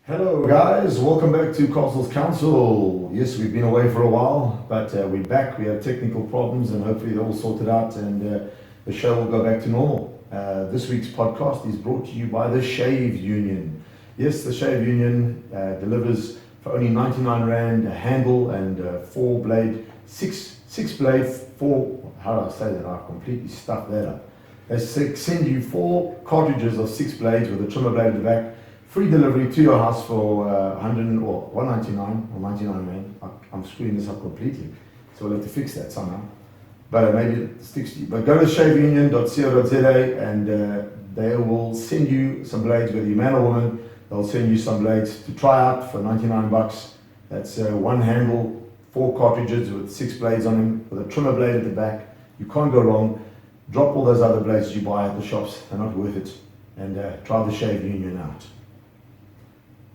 Hello guys, welcome back to Counsel's Counsel. Yes, we've been away for a while, but we're back. We have technical problems and hopefully they're all sorted out and the show will go back to normal. This week's podcast is brought to you by the Shave Union. Yes, the Shave Union delivers for only 99 Rand a handle and six blade, how do I say that? I completely stuffed that up. They send you 4 cartridges of 6 blades with a trimmer blade at the back. Free delivery to your house for 199 or 99 Rand. I'm screwing this up completely, so we'll have to fix that somehow. But maybe it sticks to you. But go to shaveunion.co.za and they will send you some blades, whether you're man or woman. They'll send you some blades to try out for 99 bucks. That's one handle, 4 cartridges with 6 blades on them, with a trimmer blade at the back. You can't go wrong. Drop all those other blades you buy at the shops. They're not worth it. And try the Shave Union out.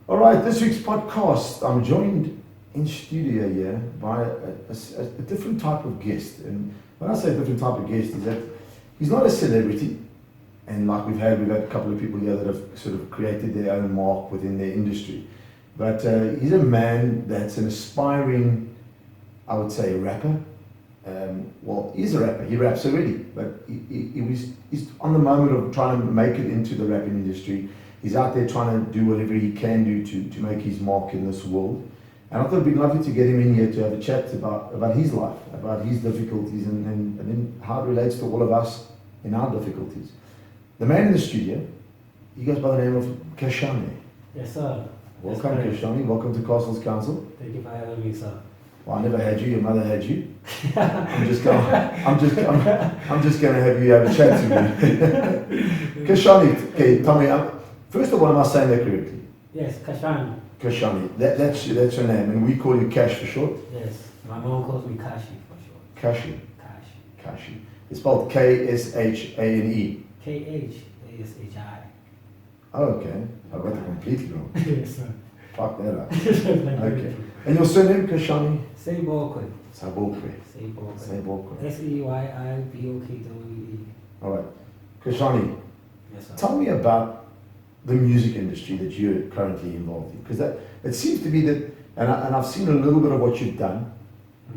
All right, this week's podcast, I'm joined in studio here by a different type of guest. And when I say different type of guest, is that he's not a celebrity. And like we've had a couple of people here that have sort of created their own mark within their industry. But he's a man that's an aspiring, I would say, rapper. Well, he's a rapper, he raps already, but he's on the moment of trying to make it into the rapping industry. He's out there trying to do whatever he can do to make his mark in this world. And I thought it'd be lovely to get him in here to have a chat about his life, about his difficulties and then how it relates to all of us in our difficulties. The man in the studio, he goes by the name of Khashane. Yes, sir. Welcome, Khashane. Welcome to Castle's Counsel. Thank you for having me, sir. Well, I never had you. Your mother had you. I'm just going to have you have a chat to me. Khashane, okay, tell me. First of all, am I saying that correctly? Yes, Khashane. Khashane. That's your name, and we call you Kash for short. Yes, my mom calls me Kashi for short. Kashi. Kash. Kashi. It's spelled K-S-H-A-N-E. K-H-A-S-H-I. Oh, okay. I read it completely wrong. Yes, sir. Fuck that up. Okay. And your surname, Khashane? Seyibokwe. Seyibokwe. Seyibokwe. Seyibokwe. S-E-Y-I-B-O-K-W-E. All right. Khashane, Yes, sir. tell me about the music industry that you're currently involved in, because it seems to be that, and I've seen a little bit of what you've done,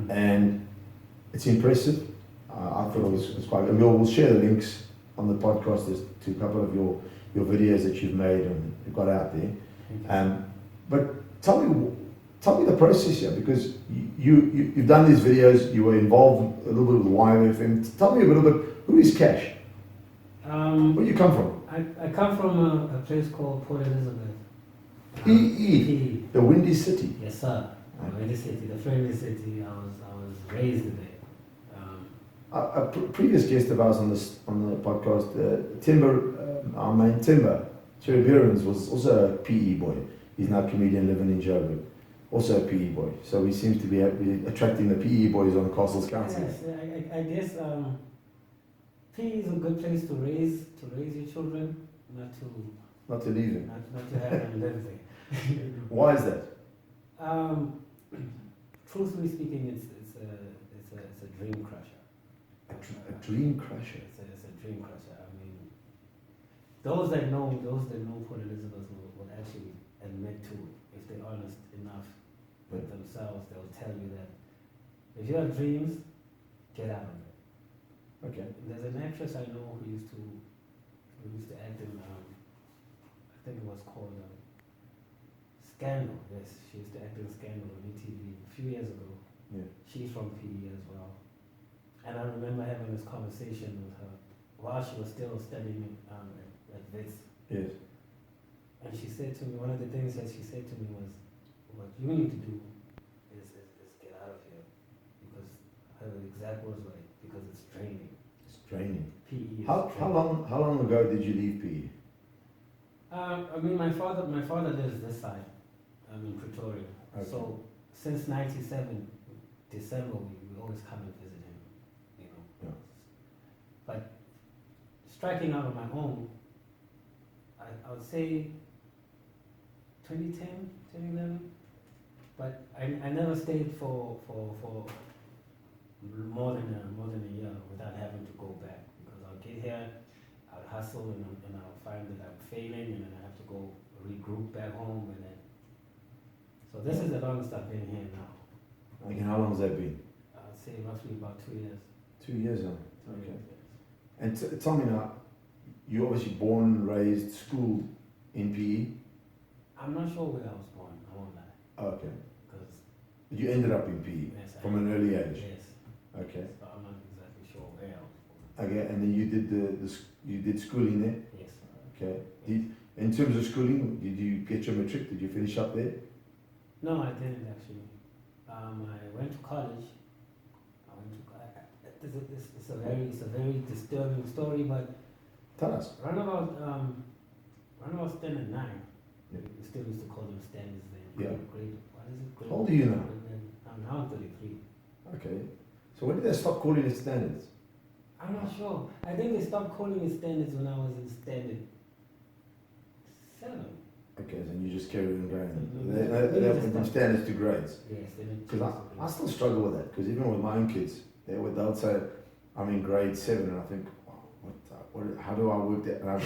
and it's impressive. I thought it was quite. And we'll share the links on the podcast to a couple of your videos that you've made and got out there. But tell me the process here, because you've done these videos. You were involved a little bit with YFM. Tell me a little bit. Who is Kash? Where do you come from? I come from a place called Port Elizabeth. PE. The Windy City. Yes, sir. The Windy City, the friendly city. I was raised there. A previous guest of ours on the podcast, Timber, our main Timber, Cherry Beerens, was also a PE boy. He's now a comedian living in Joburg, also a PE boy. So we seem to be attracting the PE boys on Castle's Counsel. Yes, I guess PE is a good place to raise your children, not to leave them. not to have them live there. Why is that? Truthfully speaking, it's a dream crusher. A dream crusher. It's a dream crusher. I mean, those that know Port Elizabeth will actually admit to it. If they're honest enough with themselves, they'll tell you that if you have dreams, get out of it. Okay. There's an actress I know who used to act in I think it was called Scandal. Yes, she used to act in Scandal on ETV a few years ago. Yeah. She's from PE as well. And I remember having this conversation with her while she was still studying at Wits. Yes. And she said to me, one of the things that she said to me was, what you need to do is get out of here. Because her exact words were, because it's draining. It's draining. PE is How long ago did you leave PE? I mean, my father lives this side, in Pretoria. Okay. So since '97, December, we always come and visit him, you know. Yeah. But striking out on my own, I would say 2010, 2011. But I never stayed for more than a year without having to go back, because I'll get here, I'll hustle and I'll find that I'm failing, and then I have to go regroup back home, and then So this is the longest I've been here now. And how long has that been? I'd say roughly about 2 years. 2 years now. 2 Okay. years. And tell me now, you obviously born, raised, schooled in PE? I'm not sure where I was born, I won't lie. Oh, okay. Because, But you ended up in PE yes, from an early age? yes. Okay. But I'm not exactly sure where I was born. Okay, and then you did you did schooling there? Yes. Okay. In terms of schooling, did you get your matric? Did you finish up there? No, I didn't actually. I went to college. It's a very disturbing story, but Tell us. around about standard 9, Yeah. we still used to call them standards then. Yeah. Grade, what is it? Grade, How old are you now? I'm now 33. Okay. So when did they stop calling it standards? I'm not sure. I think they stopped calling it standards when I was in standard 7. Okay, then you just carry on going. Mhm. They went from standards to grades. Yes, they didn't. Because I still struggle with that. Because even with my own kids, they'll say, I'm in grade 7, and I think, wow, how do I work that? And I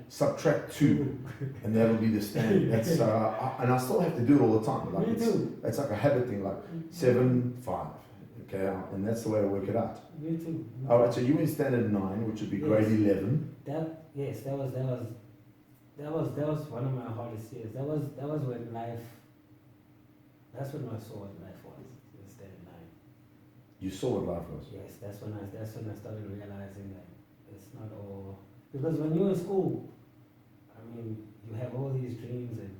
subtract 2, and that'll be the standard. That's and I still have to do it all the time. Like Me too. it's like a habit thing, like 7, 5. Okay, and that's the way to work it out. Me too. All right, so you in standard 9, which would be grade 11. That was one of my hardest years. That was when life. That's when I saw what life was. In standard 9. You saw what life was. Yes, that's when I started realizing that it's not all, because when you're in school, I mean, you have all these dreams and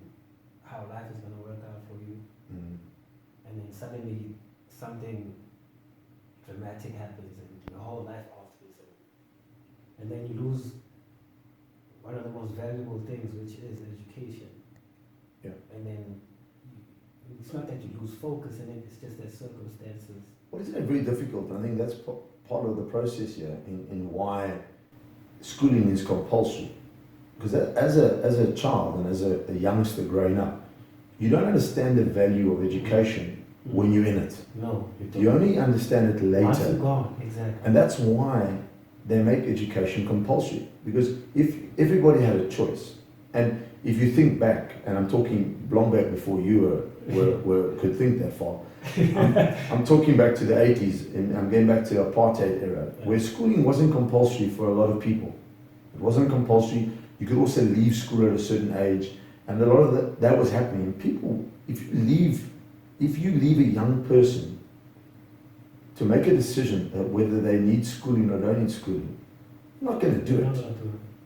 how life is gonna work out for you, Mm. and then suddenly something dramatic happens and your whole life alters, and then you lose one of the most valuable things, which is education. Yeah. And then it's not that you lose focus in it; it's just that circumstances. Well, isn't it very difficult? I think that's part of the process here in why schooling is compulsory. Because as a child and as a youngster growing up, you don't understand the value of education when you're in it. No, you don't. You only understand it Once you're later. gone, exactly. And that's why they make education compulsory. Because if everybody had a choice, and if you think back, and I'm talking long back before you could think that far, I'm talking back to the 80s, and I'm going back to the apartheid era, where schooling wasn't compulsory for a lot of people. It wasn't compulsory. You could also leave school at a certain age, and a lot of that was happening. People, if you leave a young person to make a decision whether they need schooling or don't need schooling, they're not going to do it.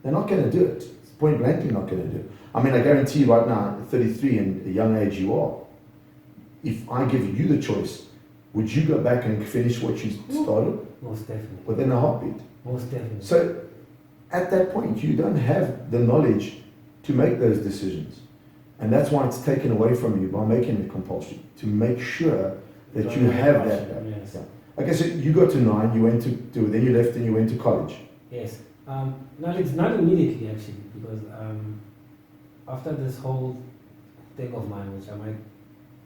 They're not going to do it. It's point blankly not going to do it. I mean, I guarantee you right now, at 33 and the young age you are, if I give you the choice, would you go back and finish what you started? Most definitely. Within a heartbeat. Most definitely. So at that point, you don't have the knowledge to make those decisions. And that's why it's taken away from you by making it compulsory, to make sure that you have that. Yes. Yeah. Okay, so you got to 9, you went to then you left and you went to college. Yes. It's not immediately actually, because after this whole thing of mine, which I might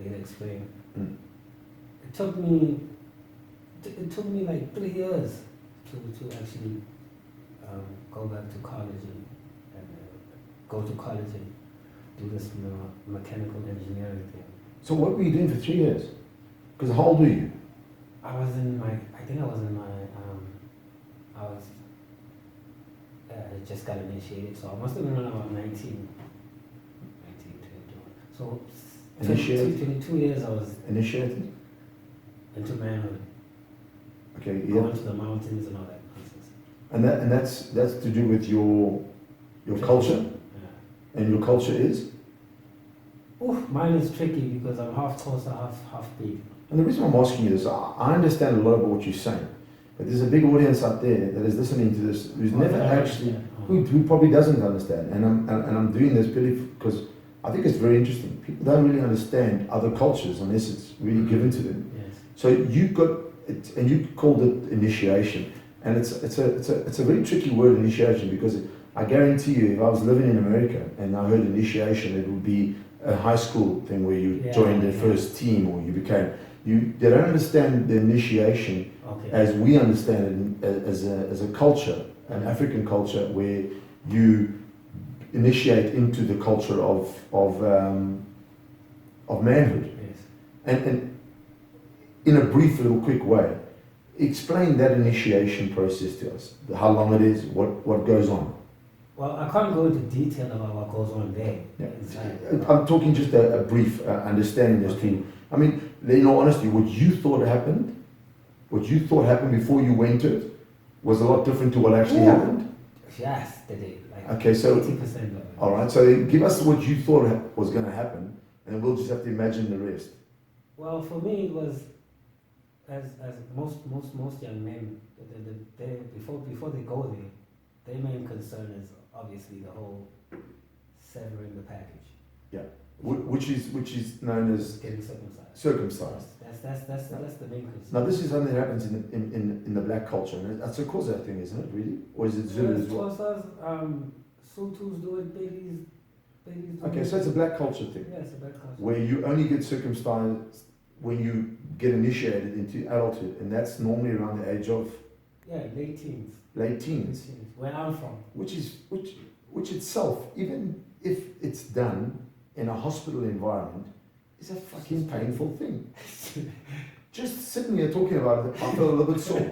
later explain, it took me like 3 years to actually go back to college and go to college and do this mechanical engineering thing. So what were you doing for 3 years? Because how old were you? I just got initiated, so I must have been around about 19, 21. So, Initiated? 22 years I was Initiated? into manhood. Okay, yeah. Going to the mountains and all that nonsense. And that's to do with your culture? Yeah. And your culture is? Oof, mine is tricky because I'm half Xhosa, half big. And the reason I'm asking you this, I understand a lot about what you're saying, but there's a big audience out there that is listening to this who's never actually, who probably doesn't understand. And I'm doing this purely because I think it's very interesting. People don't really understand other cultures unless it's really given to them. Yes. So you got it, and you called it initiation, and it's a very tricky word, initiation, because I guarantee you, if I was living in America and I heard initiation, it would be a high school thing where you joined the first team or you became. They don't understand the initiation as we understand it as a culture, an African culture, where you initiate into the culture of of manhood. Yes. And in a brief little quick way, explain that initiation process to us. How long it is, what goes on. Well, I can't go into detail about what goes on there. Yeah. Inside. I'm talking just a brief understanding as Okay. to, I mean, in all honesty, what you thought happened before you went to it, was a lot different to what actually happened. Yes, they did. Like Okay, so 80% of it. all right, so give us what you thought was going to happen, and we'll just have to imagine the rest. Well, for me, it was as most young men, they before they go there, their main concern is obviously the whole severing the package. Yeah, which is known as Getting circumcised. circumcised. That's the main concern. Now, this is something that happens in the black culture, and that's a Xhosa thing, isn't it? Really, or is it Zulu as well? Sutus do it, babies do Okay, it. so it's a black culture thing, Yeah, it's a black culture. where you only get circumcised when you get initiated into adulthood, and that's normally around the age of Yeah, late teens. late teens, Where I'm from. which itself, even if it's done in a hospital environment, is a fucking painful thing. Just sitting here talking about it, I feel a little bit sore.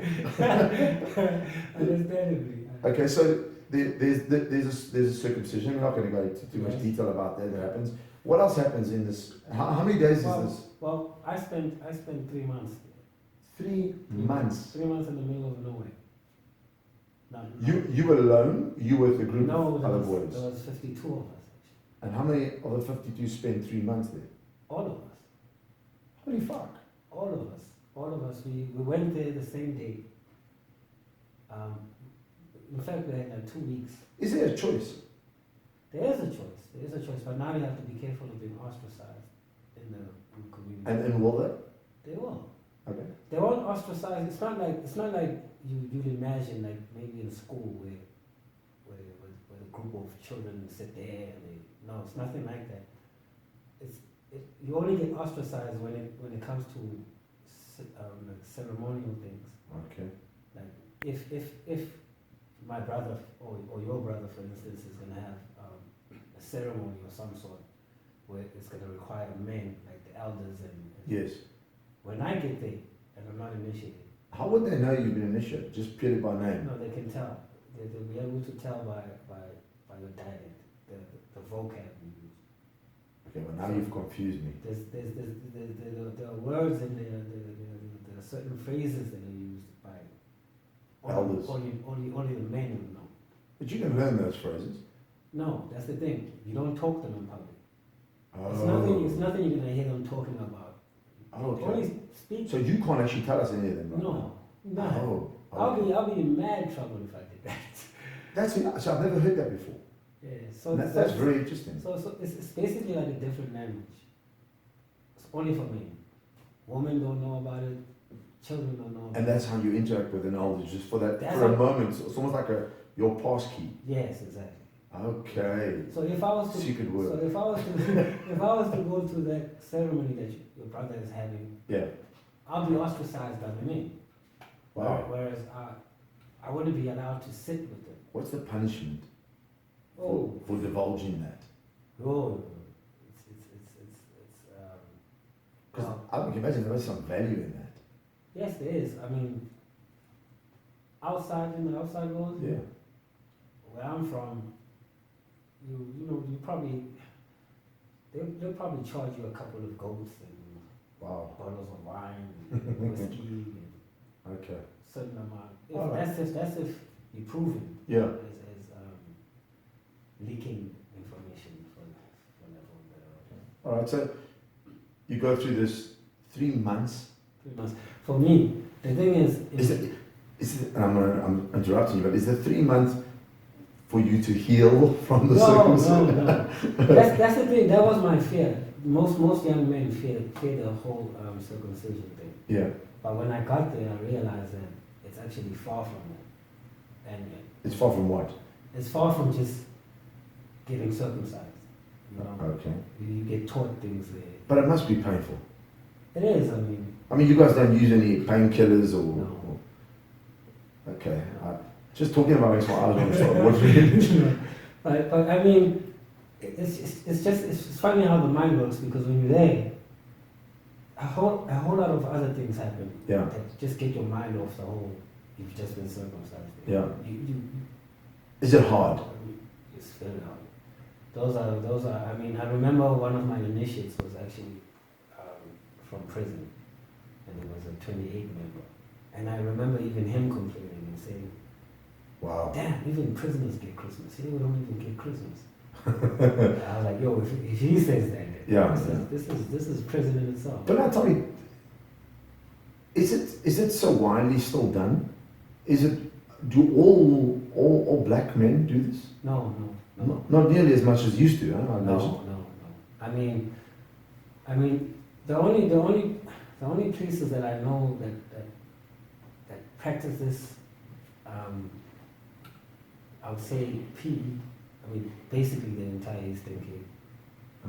Understandably. Okay, so there's a circumcision. We're not going to go into too much Yes. detail about that. That happens. What else happens in this? How many days is this? Well, I spent 3 months. 3 months. 3 months in the middle of nowhere. You were alone. You with a group No, of there other was, boys. there was 52 of us. Actually. And how many of the 52 spent 3 months there? All of us. Holy fuck! All of us. All of us. We went there the same day. In fact, we had like 2 weeks. Is there a choice? There is a choice. There is a choice. But now you have to be careful of being ostracized in the community. And will that? They will. Okay. They won't ostracize. It's not like you'd imagine, like maybe in school where a group of children sit there and it's nothing like that. You only get ostracized when it comes to like ceremonial things. Okay. Like if my brother or your brother, for instance, is gonna have a ceremony of some sort where it's gonna require men, like the elders and Yes. when I get there and I'm not initiated, How would they know you've been initiated? Just purely by name? no, they can tell. They'll be able to tell by your dialect, the vocab you use. Okay, well now you've confused me. There are words and there are certain phrases that are used by Elders. only the men will know. But you can learn those phrases. No, that's the thing. You don't talk them in public. Oh. It's nothing you're gonna hear them talking about. Okay. Only speak. So you can't actually tell us any of them, right? No. Oh. I'll be in mad trouble if I did that. So I've never heard that before. Yeah. So That's very interesting. So it's basically like a different language. It's only for men. Women don't know about it. Children don't know about And that's how you interact with an elder, just for that, That's for a how- moment. It's almost like your pass key. it. Yes, exactly. Okay. So if I was to Secret word. So if I was to go to that ceremony that your brother is having, Yeah. I'll be ostracized by the men. Wow. Whereas I wouldn't be allowed to sit with them. What's the punishment Oh, for divulging that? oh, Because I can imagine there is some value in that. yes, there is. I mean, outside in the outside world, Yeah. where I'm from, you probably they'll probably charge you a couple of goats and Wow. bottles of wine, and whiskey, and Okay. certain amount. All right. That's if you prove it Yeah. as leaking information for the All right. So you go through this 3 months. 3 months. For me, the thing is Is it? And I'm interrupting you, but is the 3 months for you to heal from the no. circumcision? That's the thing. That was my fear. Most young men fear the whole circumcision thing. Yeah. But when I got there, I realized that it's actually far from that. And It's far from what? it's far from just getting circumcised. You know, Okay. you get taught things there. But it must be painful. It is. I mean, you guys don't use any painkillers or. No. Okay. Just talking about makes my eyes want to start watering. But I mean, it's funny how the mind works, because when you're there, a whole lot of other things happen. Yeah. That just get your mind off the whole. You've just been circumcised. Yeah. You Is it hard? It's very hard. Those are. I mean, I remember one of my initiates was actually from prison, and he was a 28 member, and I remember even him complaining and saying, Wow. "Damn, even prisoners get Christmas. Here we don't even get Christmas." I was like, "Yo, if he says that, Yeah. this is prison in itself." But now tell me, is it so widely still done? Do all black men do this? No. Not nearly as much as used to, huh? I imagine. No. I mean, the only places that I know that practice this, I would say PE. I mean, basically the entire Eastern Cape.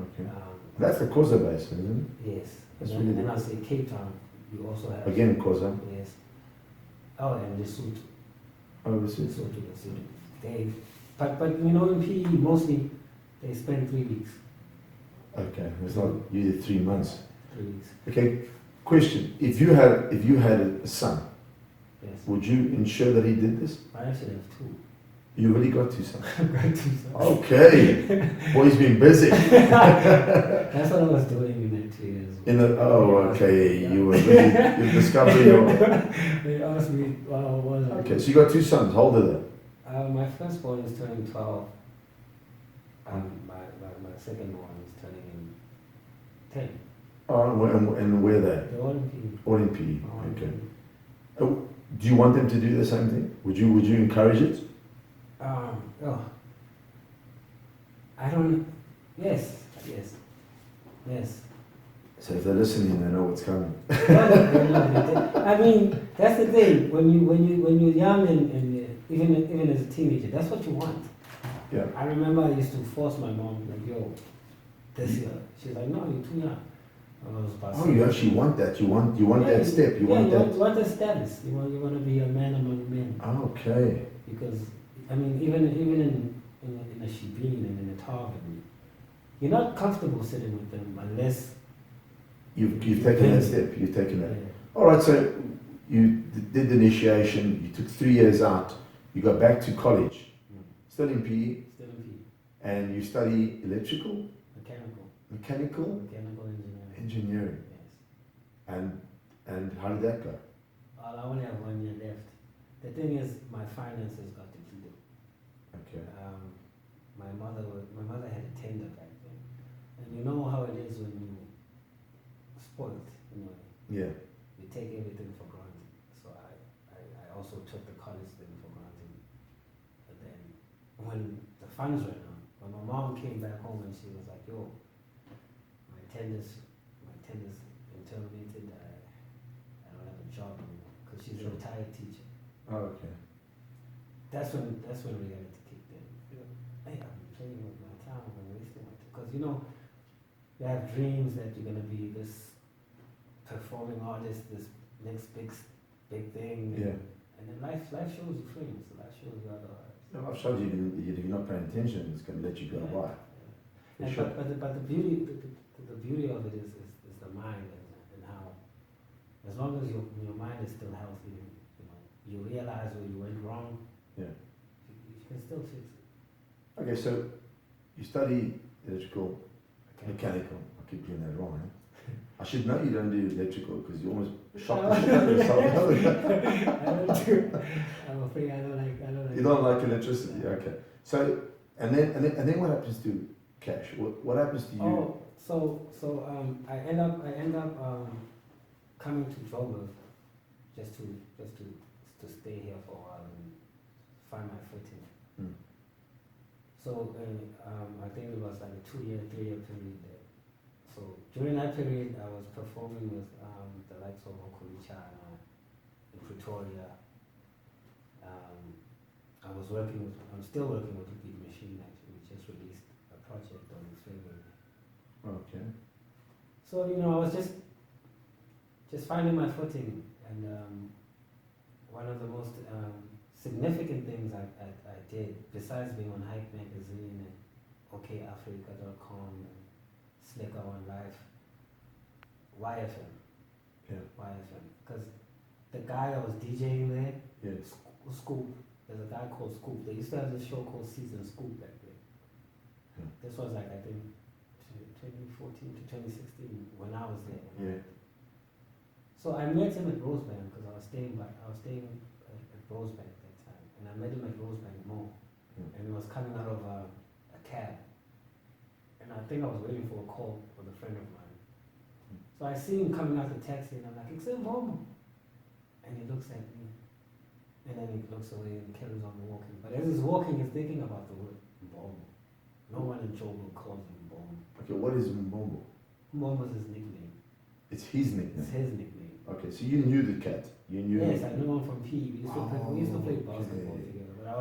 Okay. That's the Kosa Basin, isn't it? Yes. That's And really then I say Cape Town. You also have Again, Kosa. Yes. Oh, and Lesotho. Overseas. But you know, in PE mostly they spend 3 weeks. Okay, it's not usually 3 months. 3 weeks. Okay, question: If you had a son, Yes. would you ensure that he did this? I actually have 2. You already got 2 sons. I've got 2 sons. Okay, boy, he's been busy. That's what I was doing in that 2 years. Okay, you were busy. You're discovering your. They asked me, well, what was I Okay, so you got 2 sons. How old are they? My firstborn is turning 12. My second one is turning 10. Oh, and where are they? They're all in PE. All in PE. All in Okay. PE. Oh, do you want them to do the same thing? Would you encourage it? I don't. Yes. So if they're listening, they know what's coming. I mean, that's the thing. When you're young and even as a teenager, that's what you want. Yeah. I remember I used to force my mom, like, "Yo, this year." She's like, "No, you're too young." I was about Oh, you actually want that? You want that step? You want that? You want the status. You want to be a man among men. Okay. Because I mean, even in a shebeen and in a target, you're not comfortable sitting with them unless You've taken that step. You've taken that. Yeah. All right. So you did the initiation. You took 3 years out. You got back to college, still in PE, Still in PE. and you study electrical, Mechanical mechanical engineering. engineering. Yes. And how did that go? I only have 1 year left. The thing is, my finances got depleted. Okay. My mother had a tender back then, and you know how it is when you spoiled. You know, Yeah. you take everything for granted. So I also took the college thing for granted. But then when the funds ran out, when my mom came back home and she was like, "Yo, my tender's been terminated. I don't have a job anymore," because she's a retired teacher. Oh, okay. That's when reality kicked in. Hey, I'm playing with my time. I'm wasting my time. Because you have dreams that you're gonna be this performing artist, this next big thing. Yeah. And then life shows you frames. Life shows you otherwise. No, I've showed you if you're not paying attention, it's going to let you go by. And Sure. but the beauty of it is the mind and how, as long as your mind is still healthy, you realize where you went wrong. Yeah. You can still fix it. Okay, so you study electrical, mechanical. I keep getting that wrong. I should know you don't do electrical because you almost shot the shit out of yourself. I don't do. I'm afraid I don't like. You don't like electricity, okay? So and then what happens to Cash? What happens to you? Oh, so I end up coming to Joburg just to stay here for a while and find my footing. Hmm. So I think it was like a 3 year period there. So during that period, I was performing with the likes of Okolichana in Pretoria. I'm still working with the Big Machine actually. We just released a project on February. Okay. So I was just finding my footing, and one of the most significant things I did, besides being on Hype magazine and okayafrica.com, Slicker on Life, YFM. Yeah. YFM. Because the guy that was DJing there, Yes. Scoop, there's a guy called Scoop. They used to have this show called Season Scoop back then. Yeah. This was like, I think, 2014 to 2016 when I was there. Yeah. So I met him at Rosebank because I was staying at Rosebank at that time, and I met him at Rosebank Mall, and he was coming out of a cab, and I think I was waiting for a call with a friend of mine. So I see him coming out the taxi, and I'm like, "It's Mbomo," and he looks at me, and then he looks away and carries on walking. But as he's walking, he's thinking about the word Mbomo. No one in Joburg calls him Mbomo. Okay, what is Mbombo? Mbomo's his nickname. It's his nickname. It's his nickname. Okay, so you knew the cat. You knew. Yes, I knew him from PE. We used to play Oh, basketball okay. together, but I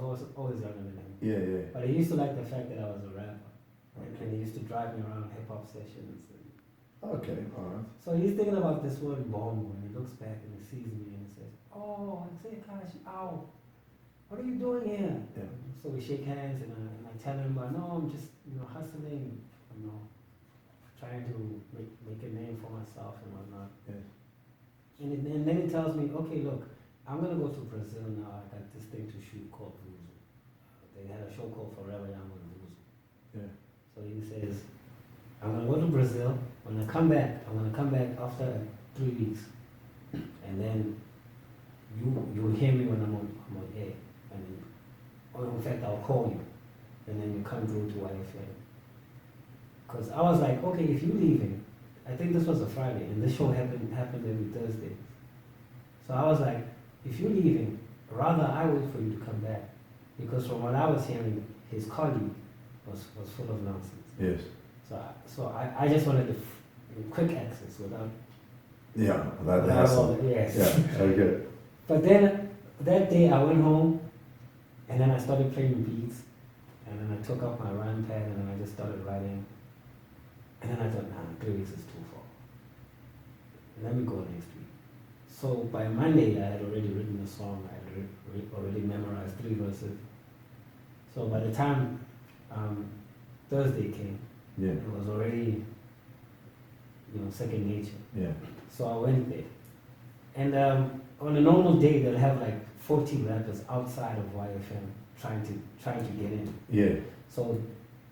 was always younger than him. Yeah, yeah. But he used to like the fact that I was a rapper, and he used to drive me around hip hop sessions. Okay, alright. So he's thinking about this word bomb, and he looks back and he sees me and he says, "Oh, I say, Kash, ow, what are you doing here?" Yeah. So we shake hands, and I tell him, "No, I'm just hustling, trying to make a name for myself and whatnot." Yeah. And then he tells me, "Okay, look, I'm gonna go to Brazil now. I got this thing to shoot called Vuzu. They had a show called Forever Young with Vuzu." Yeah. So he says, "I'm gonna go to Brazil. When I come back, I'm gonna come back after 3 weeks, and then you'll hear me when I'm on air. And then, or in fact, I'll call you, and then you come through to YFM." Because I was like, "Okay, if you're leaving," I think this was a Friday, and this show happened every Thursday. So I was like, "If you're leaving, rather I wait for you to come back," because from what I was hearing, his colleague was full of nonsense. Yes. So I just wanted the quick access without. Yeah, that without hassle. all the- yes. Yeah, okay. But then that day I went home, and then I started playing beats, and then I took out my rhyme pad, and then I just started writing. And then I thought, nah, 3 weeks is too far. Let me go next week. So by Monday, I had already written a song. I had already memorized 3 verses. So by the time Thursday came, Yeah. it was already, second nature. Yeah. So I went there. And on a normal day, they'll have like 40 rappers outside of YFM trying to get in. Yeah. So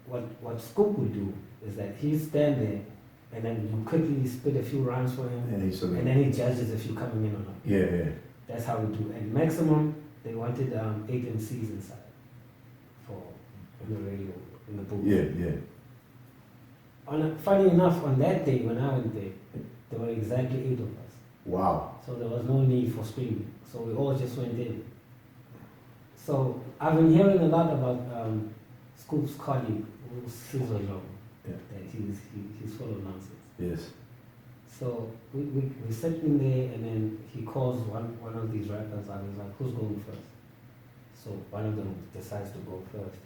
what Scoop would do is that he'd stand there, and then you quickly spit a few rhymes for him, And he sort of. and then he judges if you're coming in or not. Yeah, yeah. That's how we do. And maximum, they wanted 8 MCs inside in the radio, in the booth. Yeah, yeah. Funny enough, on that day when I went there were exactly 8 of us. Wow. So there was no need for screaming. So we all just went in. So I've been hearing a lot about Scoop's colleague, who's Cesar Long. Yeah. That he's full of nonsense. Yes. So we sat in there, and then he calls one of these rappers. I was like, "Who's going first?" So one of them decides to go first,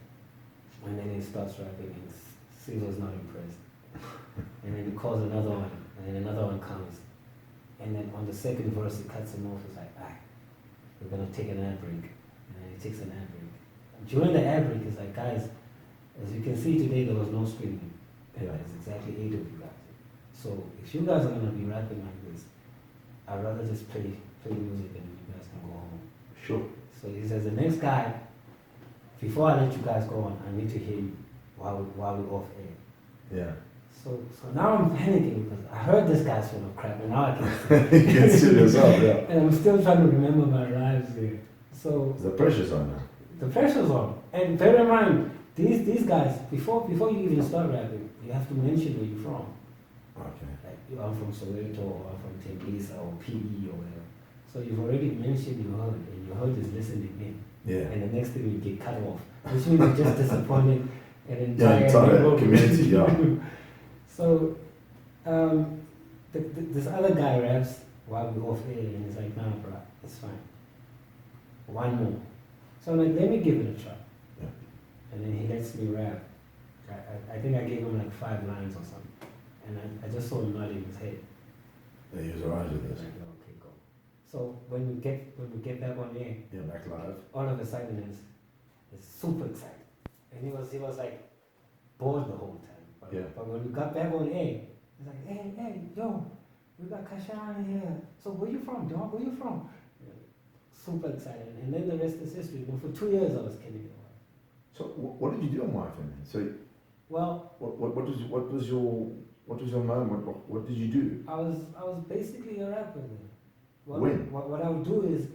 and then he starts rapping, and Caesar's not impressed. And then he calls another one, and then another one comes, and then on the second verse he cuts him off. He's like, "We're gonna take an ad break," and then he takes an ad break. During the ad break, he's like, "Guys, as you can see today, there was no screaming. Yeah. There's exactly 8 of you guys. So if you guys are gonna be rapping like this, I'd rather just play music and you guys can go home." Sure. So he says, "The next guy, before I let you guys go on, I need to hear you while we're off air." Yeah. So now I'm panicking because I heard this guy's full of crap, and now I can You can see yourself, yeah. and I'm still trying to remember my rhymes there. So The pressure's on now. the pressure's on. And bear in mind, these guys, before you even start rapping, you have to mention where you're from. Okay. Like, I'm from Soweto, or I'm from Tembisa, or PE, or whatever. So you've already mentioned your hood, and your hood is listening in. Yeah. And the next thing you get cut off, which means you're just disappointed an Yeah, entire neighborhood. community, yeah. So this other guy raps while we're off air, and he's like, "Nah, bro, it's fine. One more." So I'm like, "Let me give it a try." Yeah. And then he lets me rap. I think I gave him like 5 lines or something. And I just saw him nodding his head. Yeah, he was alright with this. Like, "Okay, go." So when we get back on air, Yeah, back live. all of a sudden it's super excited. And he was like, bored the whole time. But when we got back on air, it's like, hey, yo, we got Khashane here. So where you from, dog? Where you from? Super excited. And then the rest is history. For 2 years I was killing it. So what did you do on YFM? So well, what was your moment? What did you do? I was basically a rapper then. When? What I would do is,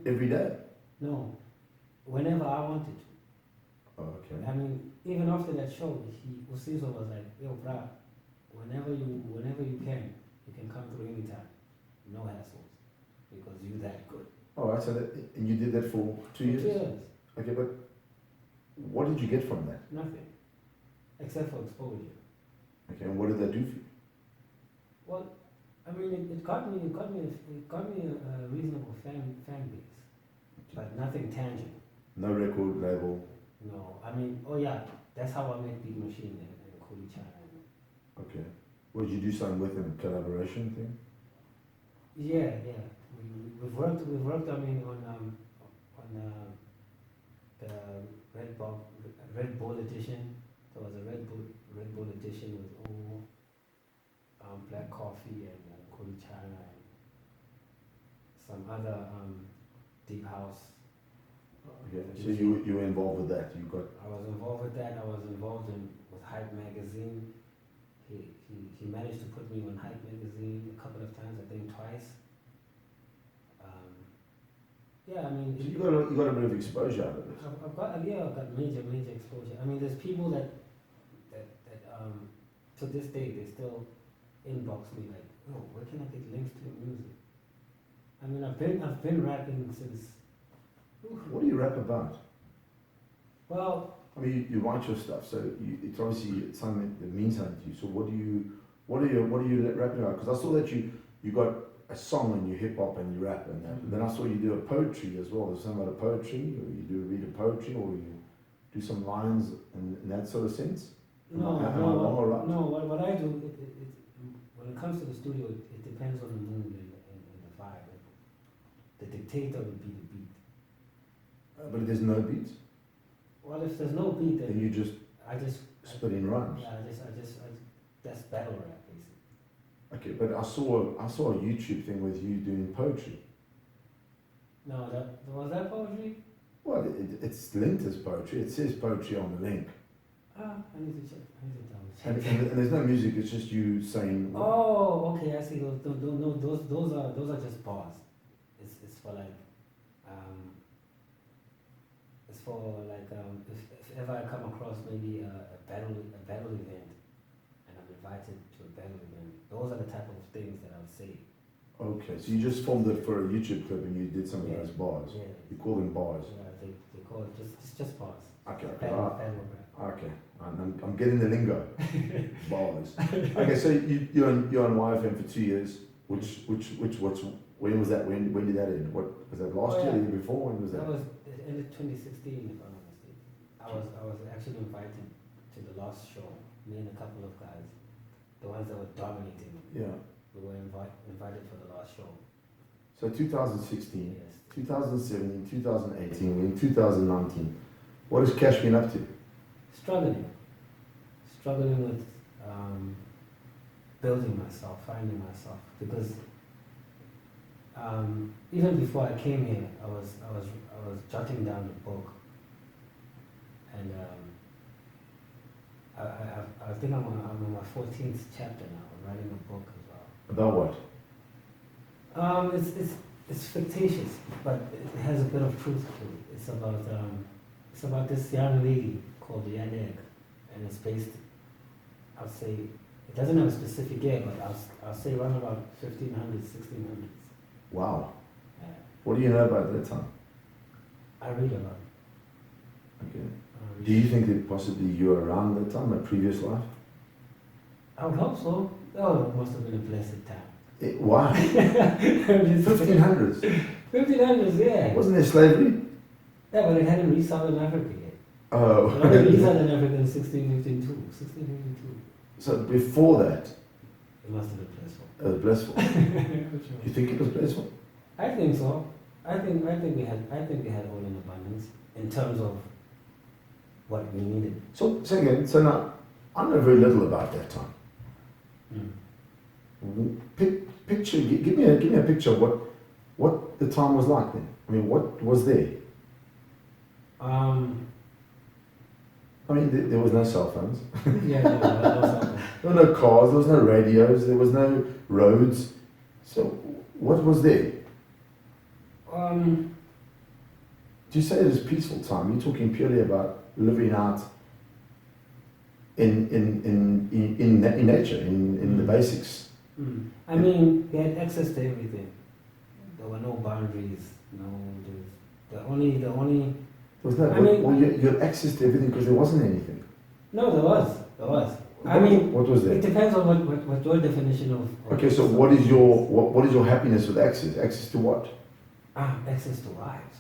every day? No, whenever I wanted to. Oh, okay. Even after that show, Usizo was like, yo, bruh, whenever you can come through anytime. No hassles. Because you're that good. All right, and you did that for 2 years? 2 years. Okay, but what did you get from that? Nothing. Except for exposure. Okay, and what did that do for you? Well, it got me a reasonable fan base, but nothing tangible. No record label? No, that's how I met Big Machine and Kuli China. Okay. What did you do something with them? Collaboration thing? Yeah. We've worked on the Red Bull edition. There was a Red Bull edition with all Black Coffee and Kuli China and some other deep house. Okay, so you were involved with that. I was involved with that. I was involved with Hype magazine. He managed to put me on Hype magazine a couple of times. I think twice. So you got a bit of exposure out of it. I've got major exposure. There's people that to this day they still inbox me like, oh, where can I get links to your music? I've been rapping since. What do you rap about? Well, you write your stuff, so it's obviously something that means something to you. So what are you rapping about? Because I saw that you got a song and you hip hop and you rap and that. And then I saw you do a poetry as well. There's something about a poetry, or you do read a poetry, or you do some lines in that sort of sense. No. What I do, when it comes to the studio, it depends on the mood and the vibe. The dictator would be the beat. But if there's no beat? Well, if there's no beat, then you just spit in rhymes. Yeah, that's battle rap, basically. Okay, but I saw a YouTube thing with you doing poetry. No, was that poetry? Well, it's linked as poetry. It says poetry on the link. I need to check. And there's no music. It's just you saying. Oh, okay. I see. Those are just bars. It's for like if ever I come across maybe a battle event and I'm invited to a battle event. Those are the type of things that I would say. Okay, so you just filmed it for a YouTube clip and you did some of those bars. Yeah. You call them bars. Yeah, they call it just bars. Okay. Battle Okay. I'm getting the lingo. Bars. Okay, so you're on YFM for 2 years. When was that? When did that end? What was that last year? The year before? When was that? That was in 2016, if I'm not mistaken. I was actually invited to the last show. Me and a couple of guys, the ones that were dominating. Yeah. We were invited for the last show. So 2016, yes. 2017, 2018, we're in 2019. What has Kash been up to? Struggling with building myself, finding myself, because even before I came here, I was jotting down the book, and I think I'm on my 14th chapter now. I'm writing a book as well. About what? It's fictitious, but it has a bit of truth to it. It's about this young lady called Yaneg, and it's based, I'll say, it doesn't have a specific year, but I'll say around about 1500s, 1600s. Wow. Yeah. What do you know about that time? I read about it. Okay. Do you think that possibly you were around that time, a previous life? I would hope so. Oh, it must have been a blessed time. Why? 1500s. 1500s, yeah. Wasn't there slavery? Yeah, but it hadn't reached Southern Africa yet. Oh. It only reached Southern Africa in 1652. So before that? It must have been blissful. It was blissful. You think it was blissful? I think so. I think we had all in abundance in terms of what we needed. So again, so now I know very little about that time. Picture, give me a picture of what the time was like then. I mean, what was there? I mean, there was no cell phones. Yeah, no, no cell phone. There were no cars, there was no radios, there was no roads. So what was there? Do you say it was peaceful time? You're talking purely about living out in nature, in the basics. I mean, we had access to everything. There were no boundaries. The only. There was no. I mean, well, you had access to everything because there wasn't anything. No, there was. I mean, what was there? It depends on what your definition of. Okay, so what is your happiness with access? Access to what? Access to wives.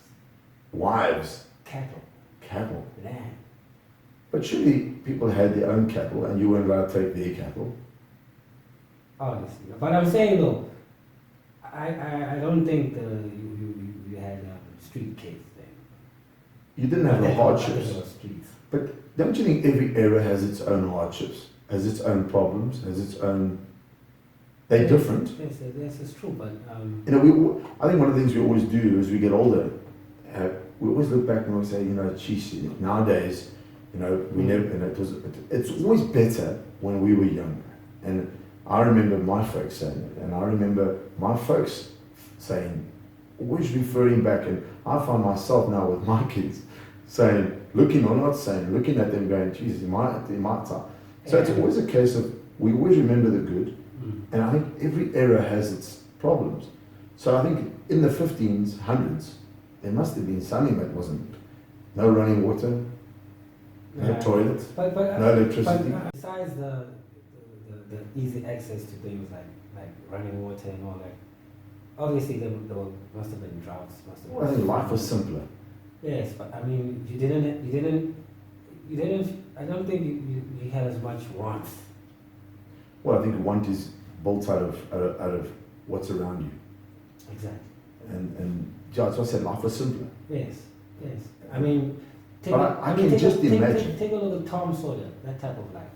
Wives. Cattle. Cattle. Land. But surely people had their own cattle and you weren't allowed to take their cattle. Obviously. But I'm saying though, I don't think you had street kids then. You didn't have the hardships. Streets. But don't you think every era has its own hardships, has its own problems, has its own... They're different. Yes, it's true, but... You know, I think one of the things we always do as we get older, we always look back and we say, you know, geez, nowadays, you know, we never... You know, it's always better when we were younger. And I remember my folks saying it, and I remember my folks saying, always referring back, and I find myself now with my kids saying, looking at them going, Jesus, in my time. So it's always a case of, we always remember the good, and I think every era has its problems. So I think in the 1500s, there must have been something that wasn't, no running water, no toilets, no electricity. But besides the easy access to things like running water and all that, obviously there must have been droughts. Well, I think life was simpler. Yes, but I mean, you didn't. I don't think you had as much warmth. Well, I think want is built out of what's around you. Exactly. And that's what I said, life was simpler. Yes. I mean, Take a look at Tom Sawyer, that type of life.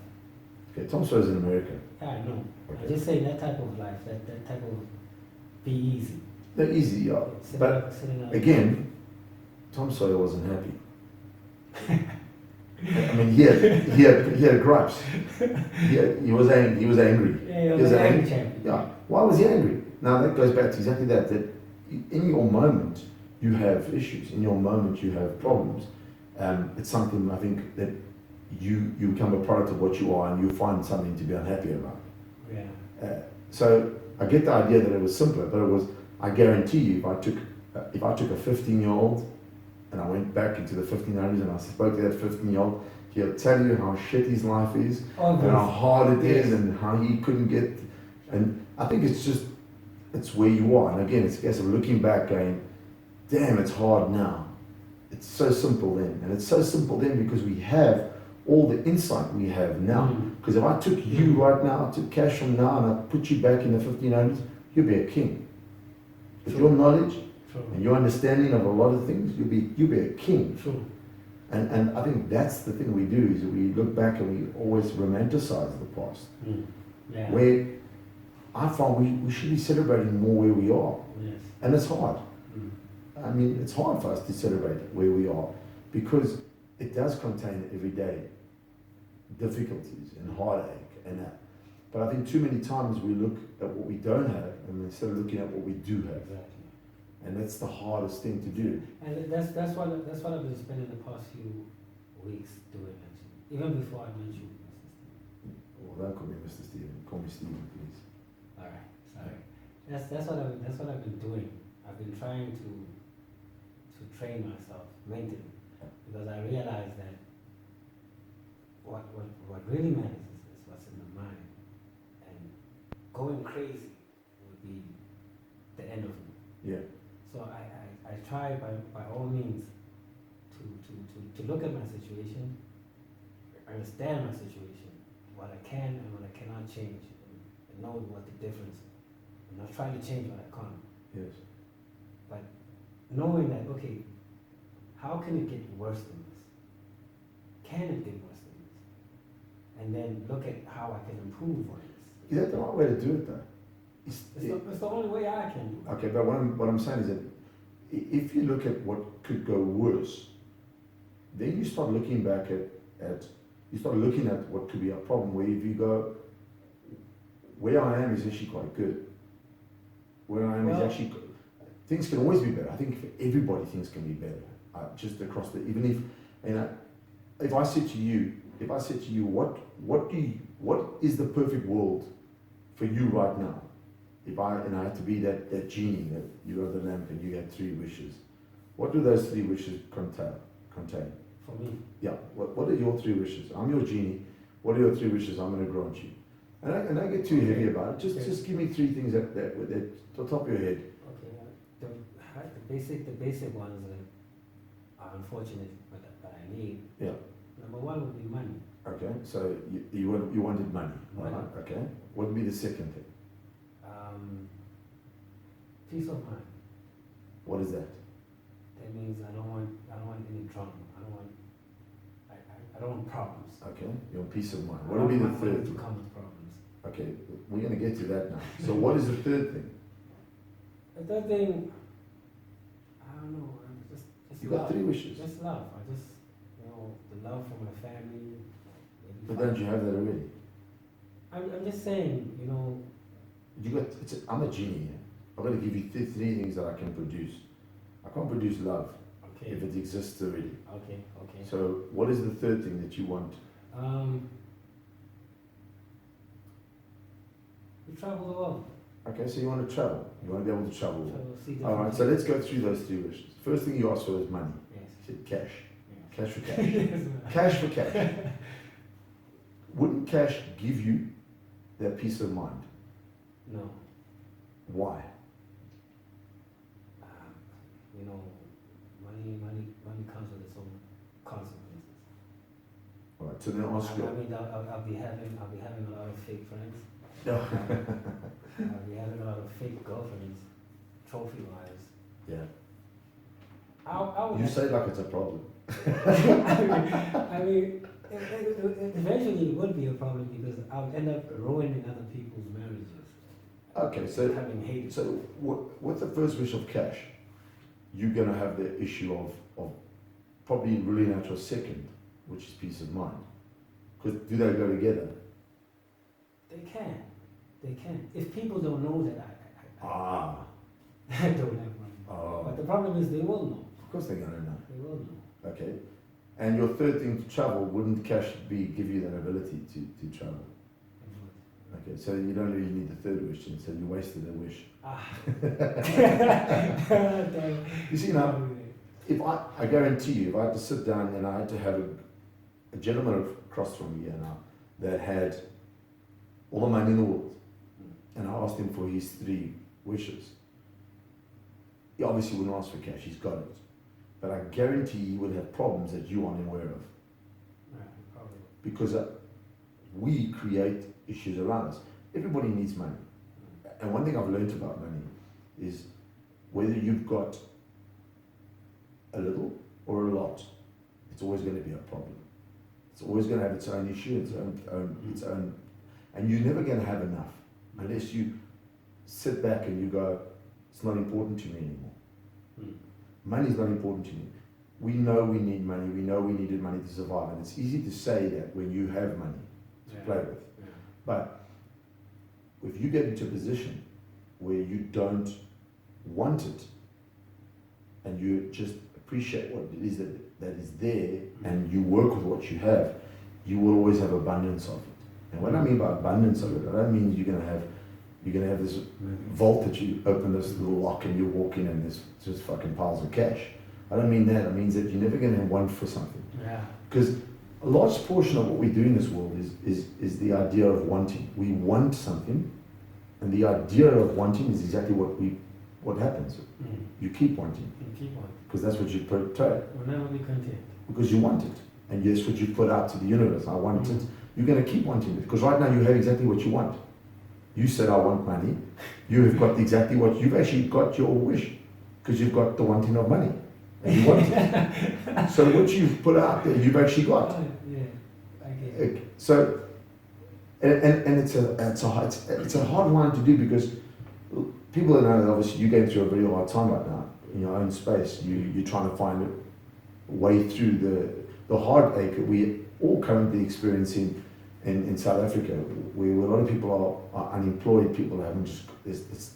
Okay, Tom Sawyer's in America. Yeah, I know. Okay. I'm just saying that type of life, that type of be easy. They're easy, yeah. But again, Tom Sawyer wasn't happy. I mean, he had gripes. He was angry. He was angry. Yeah, he was angry champion. Yeah. Why was he angry? Now that goes back to exactly that. That in your moment you have issues. In your moment you have problems. It's something I think that you become a product of what you are, and you find something to be unhappy about. Yeah. So I get the idea that it was simpler, but it was. I guarantee you, if I took a 15-year-old and I went back into the 1500s and I spoke to that 15-year-old, he'll tell you how shit his life is, and how hard it is, and how he couldn't get. And I think it's where you are. And again, it's a case of looking back, going, damn, it's hard now. It's so simple then, and it's so simple then because we have all the insight we have now. Because if I took you right now, I took Kash from now, and I put you back in the 1500s, you'd be a king. With your knowledge and your understanding of a lot of things, you'll be a king. True. And I think that's the thing we do, is we look back and we always romanticize the past. Yeah. Where I find we should be celebrating more where we are. Yes. And it's hard. I mean, it's hard for us to celebrate where we are because it does contain everyday difficulties and heartache and that. But I think too many times we look at what we don't have and instead of looking at what we do have. Exactly. And that's the hardest thing to do. And that's what I've been spending the past few weeks doing, actually. Even before I met you, Mr. Stephen. Well, don't call me Mr. Stephen. Call me Stephen, please. All right, sorry. That's what I've been doing. I've been trying to train myself mentally, because I realized that what really matters is what's in the mind, and going crazy would be the end of me. Yeah. So I try by all means to look at my situation, understand my situation, what I can and what I cannot change, and know what the difference is. I'm not trying to change what I can't. Yes. But knowing that, okay, how can it get worse than this? can it get worse than this? And then look at how I can improve on this. Is that the right way to do it though? It's the only way I can do it. Okay, but what I'm saying is that if you look at what could go worse, then you start looking back at you start looking at what could be a problem, where if you go, where I am is actually quite good. Where I am is actually, things can always be better. I think for everybody things can be better. Just across the, even if, you know, if I said to you, what is the perfect world for you right now? If I had to be that genie that you got the lamp and you had 3 wishes, what do those 3 wishes contain? For me. Yeah. What are your 3 wishes? I'm your genie. What are your 3 wishes I'm going to grant you? And I get too heavy about it. Just give me 3 things that the top of your head. Okay. The basic ones that are unfortunate, but I need. Yeah. Number 1 would be money. Okay. So you wanted money. Money. Right? Okay. What would be the second thing? Peace of mind. What is that? That means I don't want any drama. I don't want problems. Okay. Your peace of mind. What would be the third to thing? come with problems. Okay. We're going to get to that now. So what is the third thing? The third thing, I don't know. Just You love. got 3 wishes. Just love. I just, the love for my family. But don't you have that already? I'm just saying, I'm a genie. Yeah? I've got to give you 3 things that I can produce. I can't produce love if it exists already. Okay. So what is the third thing that you want? We travel the world. Okay, so you want to travel. You want to be able to travel. See All right, so let's go through those 3 wishes. First thing you asked for was money. Yes. You said cash. Yes. Cash for cash. Cash for cash. Wouldn't cash give you that peace of mind? No. Why? Money comes with its own consequences. All right, so then ask you. I mean, I'll be having a lot of fake friends. No. I'll be having a lot of fake girlfriends, trophy wives. Yeah. I'll You say like it's a problem. I mean, eventually it would be a problem because I'll end up ruining other people's marriages. Okay, so having hate. So with the first wish of cash, you're going to have the issue of probably ruling out your second, which is peace of mind. Because do they go together? They can. If people don't know that I don't have money. Oh. But the problem is they will know. Of course they're going to know. They will know. Okay. And your third thing to travel, wouldn't cash give you that ability to travel? Okay, so you don't really need the third wish, and so you wasted a wish. You see now, if I guarantee you, if I had to sit down and I had to have a gentleman across from me now that had all the money in the world, and I asked him for his 3 wishes, he obviously wouldn't ask for cash, he's got it. But I guarantee he would have problems that you aren't aware of. Because we create issues around us. Everybody needs money. And one thing I've learned about money is whether you've got a little or a lot, it's always going to be a problem. It's always going to have its own issue, its own, and you're never going to have enough unless you sit back and you go, it's not important to me anymore. Money's not important to me. We know we need money. We know we needed money to survive, and it's easy to say that when you have money to play with. Yeah. But if you get into a position where you don't want it, and you just appreciate what it is that is there, and you work with what you have, you will always have abundance of it. And what I mean by abundance of it, I don't mean you're gonna have this vault that you open this little lock and you walk in and there's just fucking piles of cash. I don't mean that. It means that you're never gonna want for something. Yeah. Because a large portion of what we do in this world is the idea of wanting. We want something, and the idea of wanting is exactly what happens. You keep wanting. Because that's what you portray. We'll never be content. Because you want it. And that's what you put out to the universe. I want it. You're going to keep wanting it. Because right now you have exactly what you want. You said, I want money. You have got exactly what you've actually got your wish. Because you've got the wanting of money. And you want it. So what you've put out there, you've actually got. Oh, yeah, I get it. So, and it's a hard line to do because people know that obviously you're going through a very hard time right now in your own space. You're trying to find a way through the heartache that we all currently experiencing in South Africa, where a lot of people are unemployed, people haven't just,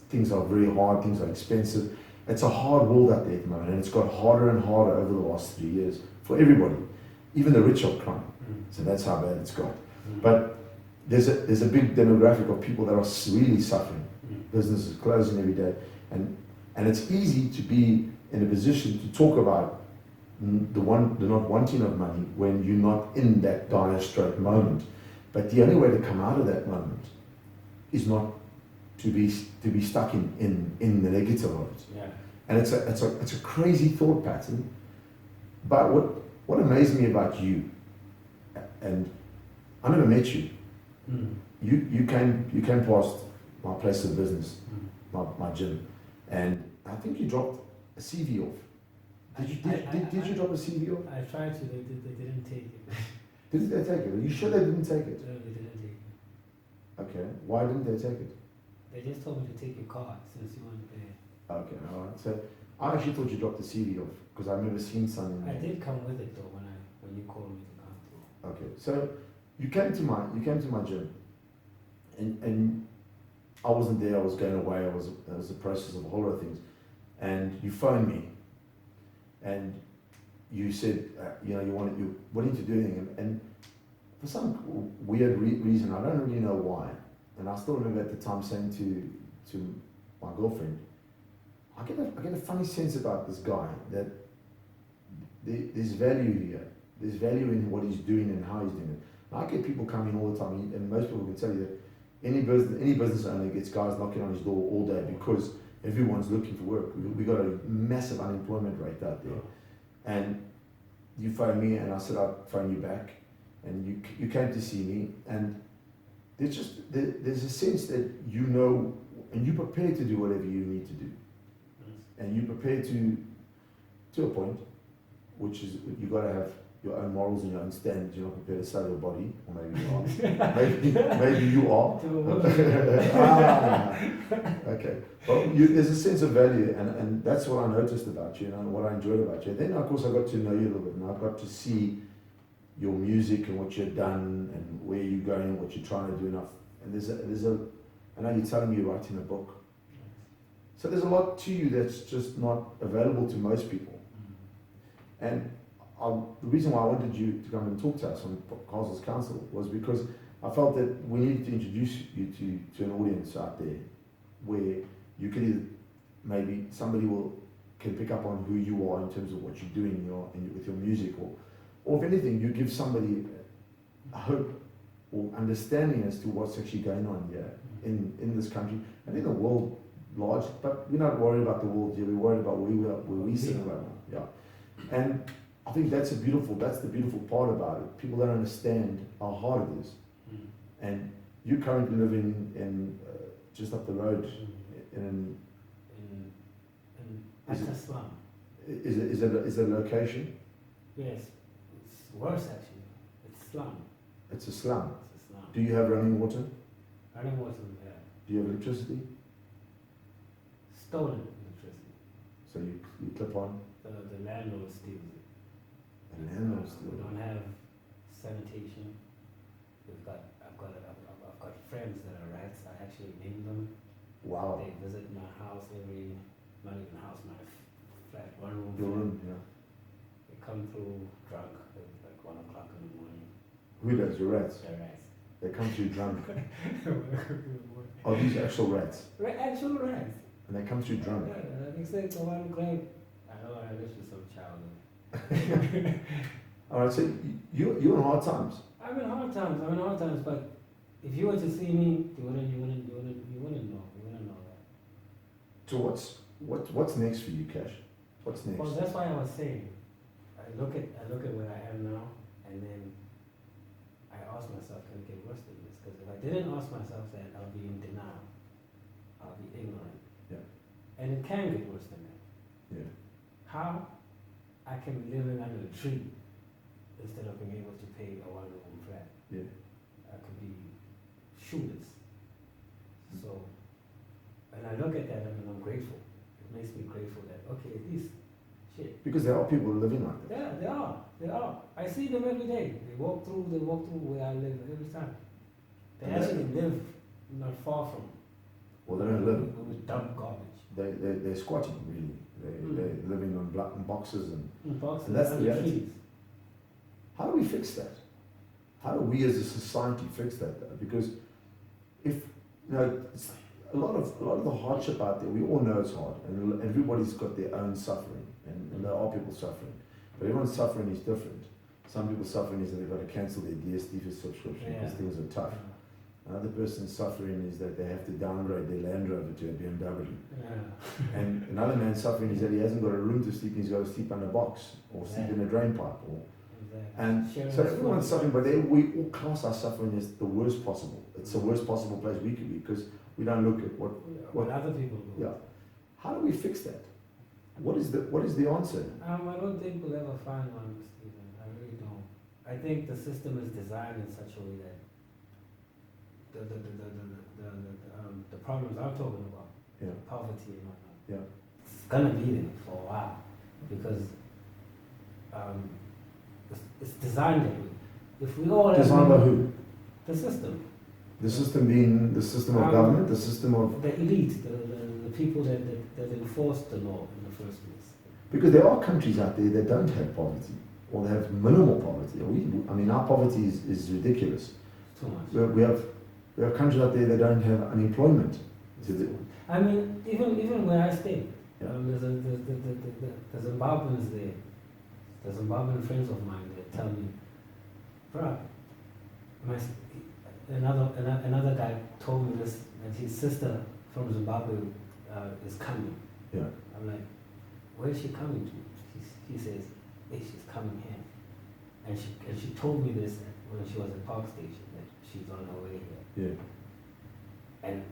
things are very hard, things are expensive. It's a hard world out there at the moment, and it's got harder and harder over the last 3 years for everybody. Even the rich are crying. So that's how bad it's got. But there's a big demographic of people that are really suffering. Businesses closing every day, and it's easy to be in a position to talk about the not wanting of money when you're not in that dire straight moment. But the only way to come out of that moment is not to be stuck in the negative of it. Yeah. And it's a crazy thought pattern. But what amazed me about you, and I never met you. You came past my place of business, my gym, and I think you dropped a CV off. Did you drop a CV off? I tried to, they didn't take it. Did they take it? Are you sure they didn't take it? No, they didn't take it. Okay. Why didn't they take it? They just told me to take your card since you weren't there. Okay, all right. So I actually thought you dropped the CV off because I remember seeing something. I did come with it though when you called me to come through. Okay, so you came to my gym, and I wasn't there. I was going away. There was a process of a whole lot of things, and you phoned me, and you said you wanting to do anything, and for some weird reason, I don't really know why, and I still remember at the time saying to my girlfriend, I get a funny sense about this guy that there's value here. There's value in what he's doing and how he's doing it. And I get people coming all the time, and most people can tell you that any business owner gets guys knocking on his door all day because everyone's looking for work. We got a massive unemployment rate out there. And you phoned me, and I said I'd phone you back, and you came to see me, and there's a sense that you know, and you're prepared to do whatever you need to do, and you're prepared to a point, which is you got to have your own morals and your own standards. You're not prepared to sell your body, or maybe you are. maybe you are. Okay. Well, there's a sense of value, and that's what I noticed about you, and what I enjoyed about you. Then, of course, I got to know you a little bit, and I got to see your music and what you've done, and where you're going, and what you're trying to do. And I know you're telling me you're writing a book. So there's a lot to you that's just not available to most people. And the reason why I wanted you to come and talk to us on Counsel was because I felt that we needed to introduce you to an audience out there where you could either, maybe somebody can pick up on who you are in terms of what you're doing with your music, or if anything, you give somebody a hope or understanding as to what's actually going on here in this country and in the world large. But we're not worried about the world here, we're worried about where we sit right now. Yeah. And I think that's the beautiful part about it. People don't understand how hard it is. And you currently live in just up the road in It's a slum. Is it a location? Yes, it's worse actually. It's slum. It's a slum. It's a slum. Do you have running water? Running water, yeah. Do you have electricity? Stolen electricity. So you clip on? The landlord steals it. The landlord steals We it. don't have sanitation. I've got friends that are rats. I actually name them. Wow. They visit my house not even house, my flat, one room. Your flat. room, yeah. They come through drunk at like 1 o'clock in the morning. Who does? Your rats? They're rats. They come through drunk. Are these actual rats? Actual rats. And they come through drunk. Yeah, they say go on claim. I know I live with some child. All right, so you're in hard times. I'm in hard times, but if you were to see me, you wouldn't know that. So what's next for you, Kash? What's next? Well, that's why I was saying, I look at where I am now, and then I ask myself, can it get worse than this? Because if I didn't ask myself that, I'll be in denial. I'll be ignorant. Yeah. And it can get worse than that. Yeah. How? I can be living under a tree instead of being able to pay a one-room flat. Yeah. I could be shoeless. So, and I look at that and I'm grateful. It makes me grateful that, okay, at least, shit. Because there are people living like that. Yeah, they are. I see them every day. They walk through where I live every time. They And actually live not far from Well, they don't live. we dump garbage. They're squatting, really. They're living on boxes and In boxes, And that's the under reality. trees. how do we fix that? How do we as a society fix that though? Because if, it's a lot of the hardship out there, we all know it's hard and everybody's got their own suffering and there are people suffering. But everyone's suffering is different. Some people's suffering is that they've got to cancel their DSTV subscription because Yeah. things are tough. Another person's suffering is that they have to downgrade their Land Rover to a BMW. Yeah. And another man's suffering is that he hasn't got a room to sleep, he's got to sleep on a box or sleep in a drain pipe. And Sharing so the everyone's food. suffering, but we all class our suffering as the worst possible. It's the worst possible place we could be because we don't look at what. What other people do. Yeah. How do we fix that? What is the answer? I don't think we'll ever find one, Stephen. I really don't. I think the system is designed in such a way that the problems I'm talking about, Yeah. poverty and whatnot, Yeah. it's gonna be there for a while because it's designed that way. If we all Designed by who? the system, The system being the system of Um, government, the system of the elite, the people that enforce the law in the first place. because there are countries out there that don't have poverty or they have minimal poverty. Our poverty is ridiculous. It's too much. We have countries out there that don't have unemployment. It's too much. I mean, even where I stay, Yeah. there's the Zimbabweans there, the Zimbabwean friends of mine that tell me, bruh, another guy told me this, that his sister from Zimbabwe is coming. Yeah. I'm like, where is she coming to? He says, hey, she's coming here. And she told me this when she was at Park Station, that she's on her way here. Yeah. And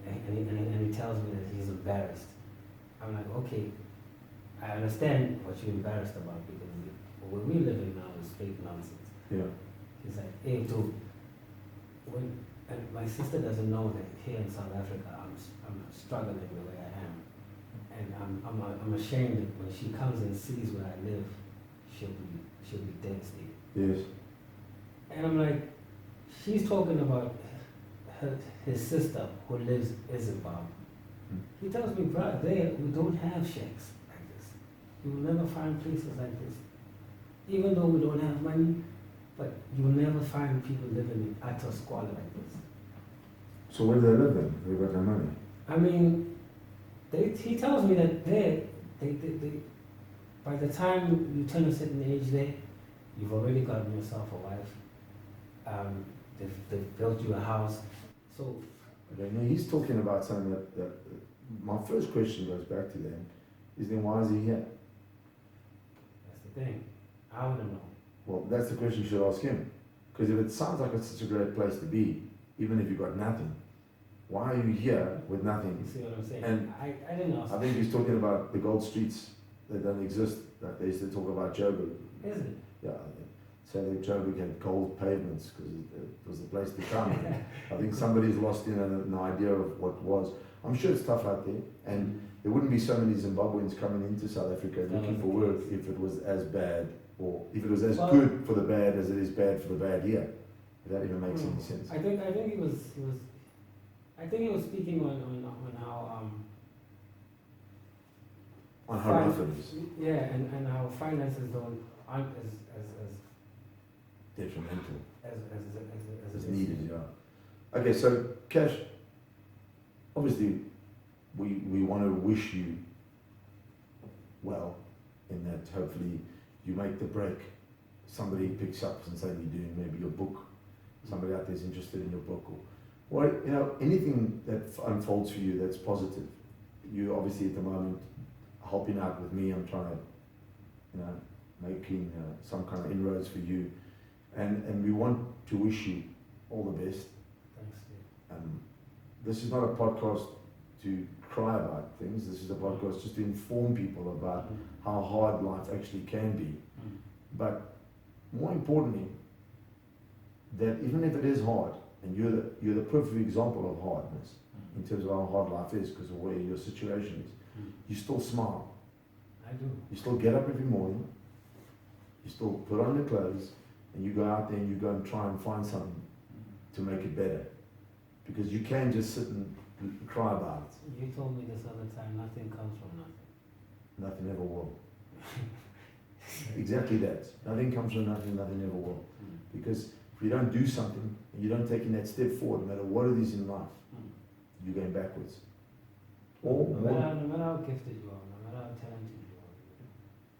he tells me that he's embarrassed. I'm like, okay, I understand what you're embarrassed about because where we're living now is fake nonsense. Yeah. He's like, hey, dude, and my sister doesn't know that here in South Africa I'm struggling the way I am, and I'm ashamed that when she comes and sees where I live, she'll be devastated. Yes. And I'm like, she's talking about his sister who lives in Zimbabwe. He tells me, bro, there we don't have shacks like this. You will never find places like this. Even though we don't have money, but you'll never find people living in utter squalor like this. So where do they live then? They've got no money. I mean, he tells me that they by the time you turn a certain age there, you've already gotten yourself a wife. They've built you a house. So Okay, now he's talking about something that my first question goes back to then, is then why is he here? that's the thing. I want to know. Well, that's the question you should ask him. Because if it sounds like it's such a great place to be, even if you've got nothing, why are you here with nothing? You see what I'm saying? And I didn't ask. I think he's talking about the gold streets that don't exist, that they used to talk about Joburg. Is it? Yeah, say that Joburg had gold pavements because it was the place to come. I think somebody's lost an idea of what was. I'm sure it's tough out there, and there wouldn't be so many Zimbabweans coming into South Africa looking for work if it was as bad, or if it was as good for the bad as it is bad for the bad here. If that even makes any sense. I think he was speaking on how On how rough it is. yeah, and how finances aren't as Detrimental. as As needed, yeah. Okay, so Kash, obviously we want to wish you well in that hopefully you make the break. Somebody picks up and say you're doing maybe your book. Somebody out there is interested in your book, or anything that unfolds for you that's positive. You obviously at the moment helping out with me. I'm trying to, making some kind of inroads for you, and we want to wish you all the best. Thanks, Steve. This is not a podcast to cry about things. This is a podcast just to inform people about how hard life actually can be. But more importantly, that even if it is hard, and you're the perfect example of hardness in terms of how hard life is because of where your situation is, you still smile. I do. You still get up every morning, you still put on your clothes, and you go out there and you go and try and find something to make it better. Because you can't just sit and cry about it. You told me this other time, nothing comes from nothing. Nothing ever will. Exactly that. Nothing comes from nothing, nothing ever will. Because if you don't do something, and you don't take in that step forward, no matter what it is in life, you're going backwards. Or no matter how gifted you are, no matter how talented you are.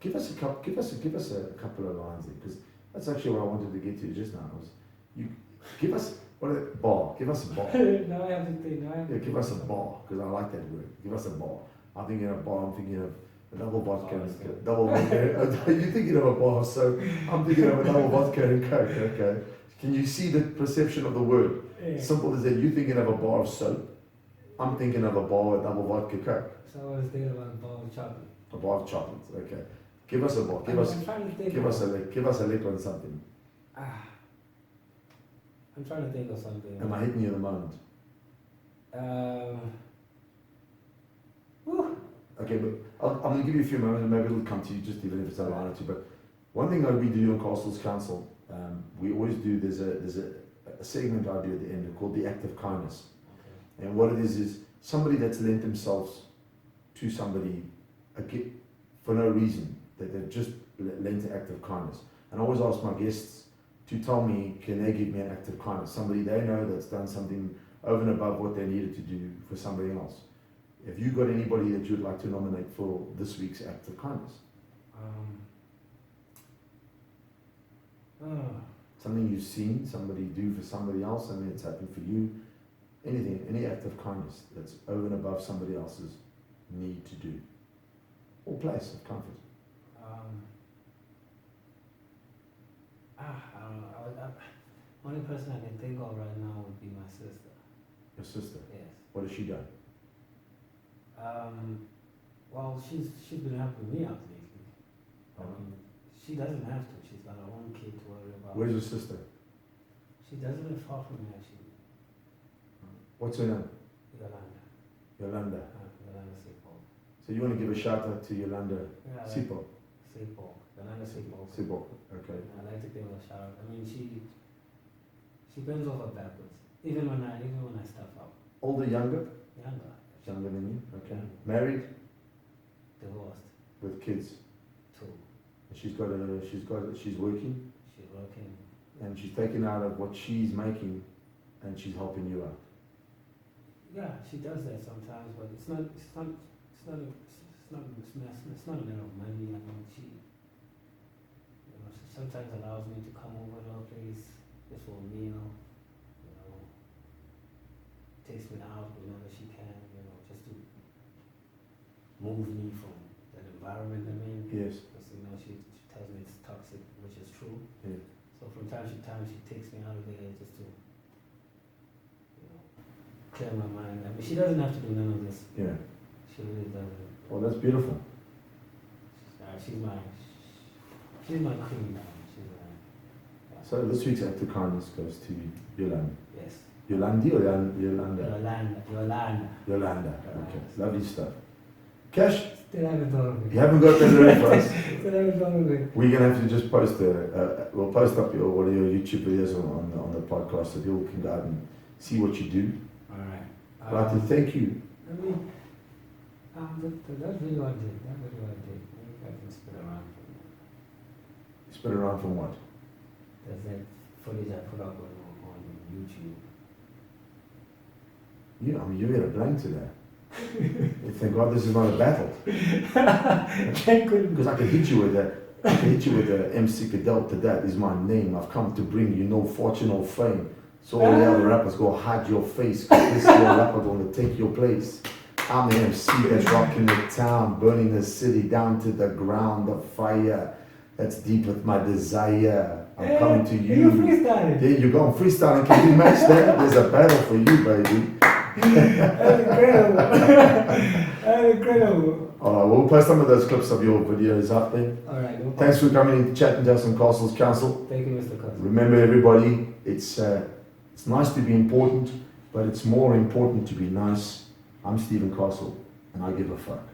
give us a couple of lines there, because that's actually what I wanted to get to just now. Was you give us give us a bar. Now I have to think. Give us a bar, because I like that word. Give us a bar. I'm thinking of bar. I'm thinking of a double vodka. Double vodka. You're thinking of a bar, so I'm thinking of a double vodka and coke. Okay. Can you see the perception of the word? Yeah. Simple as that. You're thinking of a bar of soap. I'm thinking of a bar of double vodka coke. So I was thinking about a bar of chocolate. A bar of chocolate. Okay. Give us a bar. Give us a lick on something. I'm trying to think of something. Am I hitting you at the moment? Okay, but I'm going to give you a few moments and maybe it'll come to you just even if it's a line or two. But one thing that we do on Castle's Counsel, we always do, there's a segment I do at the end called the act of kindness. Okay. And what it is somebody that's lent themselves to somebody for no reason, that they've just lent an act of kindness. And I always ask my guests to tell me, can they give me an act of kindness? Somebody they know that's done something over and above what they needed to do for somebody else. Have you got anybody that you'd like to nominate for this week's act of kindness? Something you've seen somebody do for somebody else, something that's happened for you, anything, any act of kindness that's over and above somebody else's need to do, or place of comfort. I don't know. Only person I can think of right now would be my sister. Your sister? Yes. What has she done? Well, she's been helping me out lately. She doesn't have to. She's got her own kid to worry about. Where's your sister? She doesn't live far from me, actually. What's her name? Yolanda. Yolanda. Yolanda Seyibokwe. So you want to give a shout out to Yolanda Seyibokwe? Seyibokwe. Yolanda Seyibokwe. Seyibokwe. Okay. I like to give her a shout out. I mean, she bends over backwards. Even when I stuff up. Older, younger? Younger. Younger than you? Okay. Married? Divorced. With kids? 2. She's working? She's working. And she's taken out of what she's making and she's helping you out. Yeah, she does that sometimes, but it's not a matter of money. I mean, she sometimes allows me to come over to her place just for a meal, takes me out whenever she can, just to move me from that environment I'm in. Yes. Because, she tells me it's toxic, which is true. Yeah. So from time to time, she takes me out of there just to, clear my mind. I mean, she doesn't have to do none of this. Yeah. She really doesn't. Well, that's beautiful. She's my queen now. So this week's act of kindness goes to Yolanda. Yes. Yolandi or Yolanda? Yolanda. Okay. Lovely stuff. Cash? Still haven't thought of it. You haven't got that ready for us? Still haven't thought of it. We're going to have to just post we'll post up one of your YouTube videos on the podcast so people can go out and see what you do. All right. I'd like to thank you. I mean, that video I did, maybe I can spin around from that. Spin around from what? There's that footage I put up on YouTube. You made a blank today. Thank God this is not a battle. Because I can hit you with a MC Cadell. That is my name. I've come to bring you no fortune or fame. So all the other rappers go hide your face, because this your rapper gonna take your place. I'm the MC that's rocking the town, burning the city down to the ground. The fire that's deep with my desire. I'm coming to you. You're freestyling. There you go, I'm freestyling. Can you match that? There's a battle for you, baby. That's incredible. That's incredible. Alright, we'll post some of those clips of your videos up there. Alright, no Thanks for coming in, chatting to us on Castle's Counsel. Thank you, Mr. Cousin. Remember, everybody, it's nice to be important, but it's more important to be nice. I'm Stephen Castle, and I give a fuck.